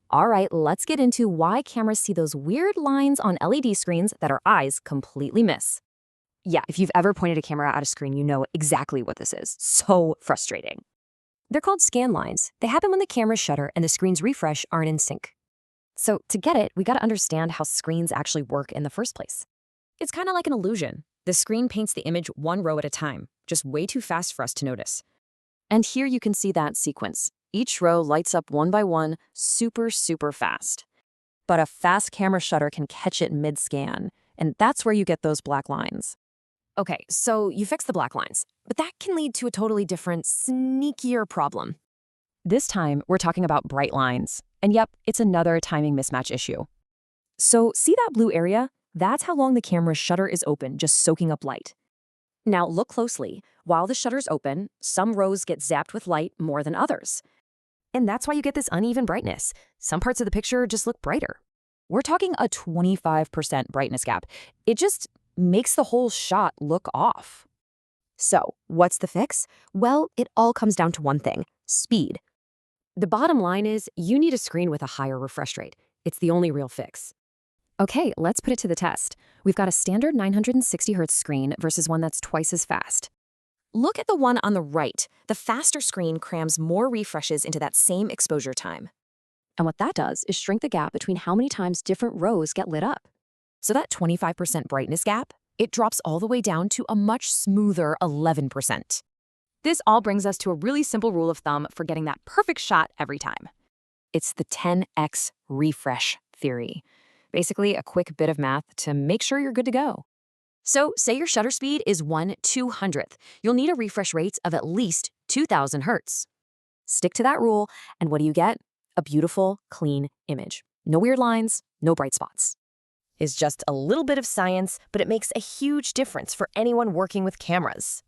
All right, let's get into why cameras see those weird lines on LED screens that our eyes completely miss. Yeah, if you've ever pointed a camera at a screen, you know exactly what this is. So frustrating. They're called scan lines. They happen when the camera's shutter and the screen's refresh aren't in sync. So to get it, we gotta understand how screens actually work in the first place. It's kind of like an illusion. The screen paints the image one row at a time, just way too fast for us to notice. And here you can see that sequence. Each row lights up one by one, super fast. But a fast camera shutter can catch it mid-scan, and that's where you get those black lines. Okay, so you fix the black lines, but that can lead to a totally different, sneakier problem. This time, we're talking about bright lines. And yep, it's another timing mismatch issue. So see that blue area? That's how long the camera's shutter is open, just soaking up light. Now look closely. While the shutter's open, some rows get zapped with light more than others. And that's why you get this uneven brightness. Some parts of the picture just look brighter. We're talking a 25% brightness gap. It just makes the whole shot look off. So, what's the fix? Well, it all comes down to one thing: speed. The bottom line is you need a screen with a higher refresh rate. It's the only real fix. Okay, let's put it to the test. We've got a standard 960 Hz screen versus one that's twice as fast. Look at the one on the right. The faster screen crams more refreshes into that same exposure time. And what that does is shrink the gap between how many times different rows get lit up. So that 25% brightness gap, it drops all the way down to a much smoother 11%. This all brings us to a really simple rule of thumb for getting that perfect shot every time. It's the 10x refresh theory. Basically, a quick bit of math to make sure you're good to go. So, say your shutter speed is 1/200th. You'll need a refresh rate of at least 2000 Hertz. Stick to that rule, and what do you get? A beautiful, clean image. No weird lines, no bright spots. Is just a little bit of science, but it makes a huge difference for anyone working with cameras.